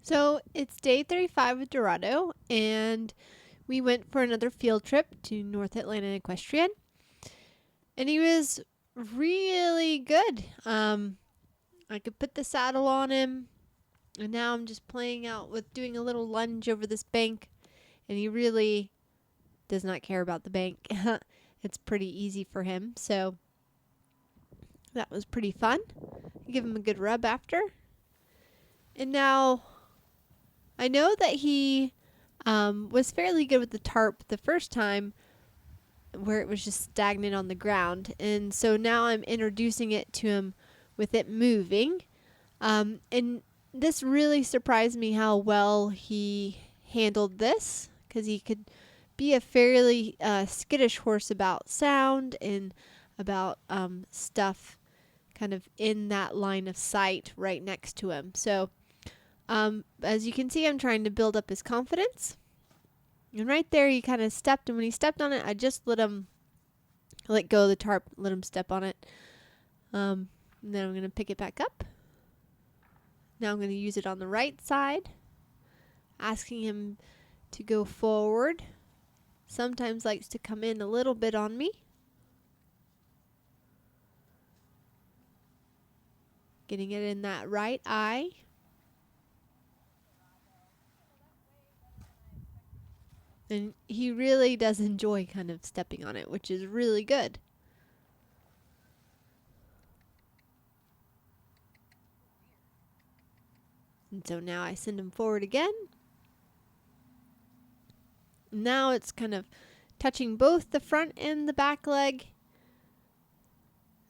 So it's day 35 with Dorado, and we went for another field trip to North Atlanta Equestrian, and he was really good. I could put the saddle on him, and now I'm just playing out with doing a little lunge over this bank, and he really does not care about the bank. It's pretty easy for him, so that was pretty fun. Give him a good rub after. And now I know that he was fairly good with the tarp the first time where it was just stagnant on the ground. And so now I'm introducing it to him with it moving. And this really surprised me how well he handled this, because he could be a fairly skittish horse about sound and about stuff kind of in that line of sight right next to him. So as you can see, I'm trying to build up his confidence. And right there, he kind of stepped, and when he stepped on it, I just let go of the tarp, let him step on it. And then I'm going to pick it back up. Now I'm going to use it on the right side, asking him to go forward. Sometimes likes to come in a little bit on me. Getting it in that right eye. And he really does enjoy kind of stepping on it, which is really good. And so now I send him forward again. Now it's kind of touching both the front and the back leg.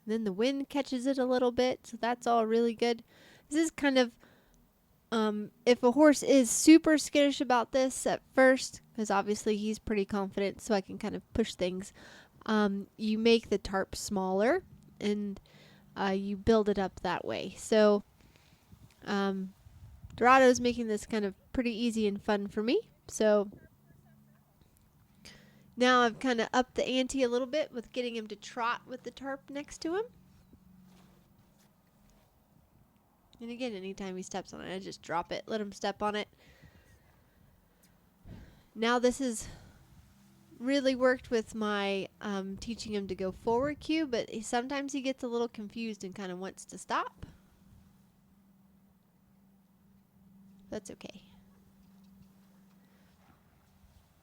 Then the wind catches it a little bit, so that's all really good. This is kind of, if a horse is super skittish about this at first, because obviously he's pretty confident, so I can kind of push things, you make the tarp smaller, and you build it up that way. So Dorado's making this kind of pretty easy and fun for me. So now I've kind of upped the ante a little bit with getting him to trot with the tarp next to him. And again, anytime he steps on it, I just drop it, let him step on it. Now this has really worked with my teaching him to go forward cue, but sometimes he gets a little confused and kind of wants to stop. That's okay.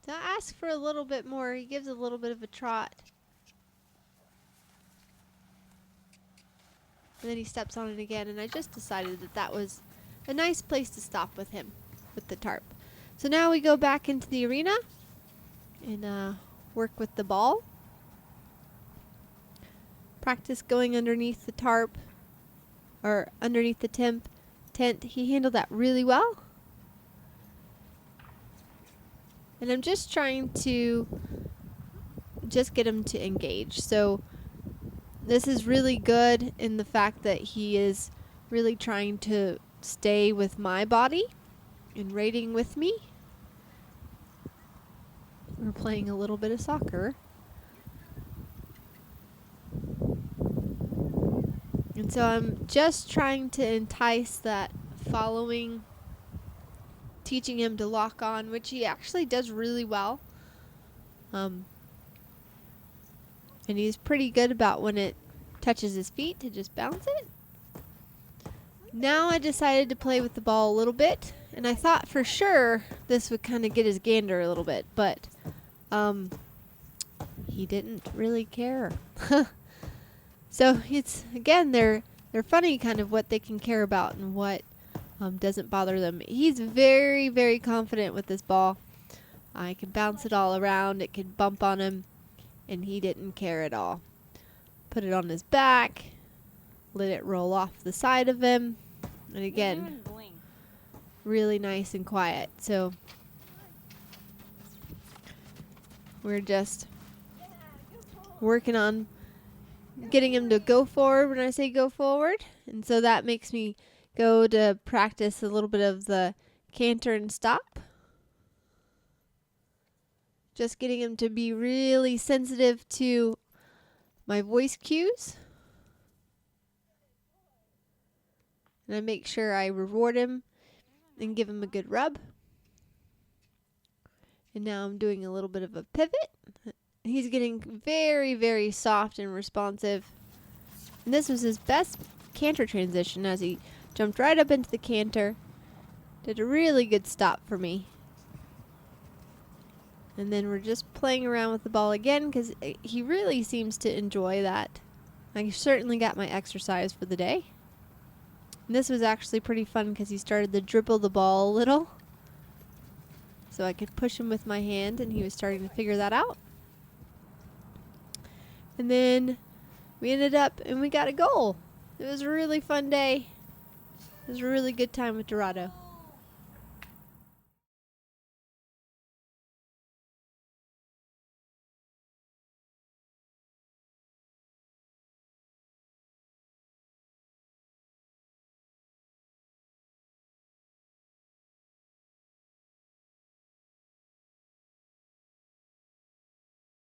So I ask for a little bit more. He gives a little bit of a trot. And then he steps on it again, and I just decided that that was a nice place to stop with him, with the tarp. So now we go back into the arena and work with the ball. Practice going underneath the tarp, or underneath the tent. He handled that really well. And I'm just trying to just get him to engage. So this is really good in the fact that he is really trying to stay with my body and rating with me. We're playing a little bit of soccer. And so I'm just trying to entice that following, teaching him to lock on, which he actually does really well. And he's pretty good about when it touches his feet to just bounce it. Now I decided to play with the ball a little bit, and I thought for sure this would kind of get his gander a little bit, but he didn't really care. So it's, again, they're funny kind of what they can care about and what doesn't bother them. He's very, very confident with this ball. I can bounce it all around. It could bump on him, and he didn't care at all. Put it on his back, let it roll off the side of him, and again, really nice and quiet. So we're just working on getting him to go forward when I say go forward, and so that makes me go to practice a little bit of the canter and stop. Just getting him to be really sensitive to my voice cues. And I make sure I reward him and give him a good rub. And now I'm doing a little bit of a pivot. He's getting very, very soft and responsive. And this was his best canter transition as he jumped right up into the canter. Did a really good stop for me. And then we're just playing around with the ball again because he really seems to enjoy that. I certainly got my exercise for the day. And this was actually pretty fun because he started to dribble the ball a little. So I could push him with my hand, and he was starting to figure that out. And then we ended up and we got a goal. It was a really fun day. It was a really good time with Dorado.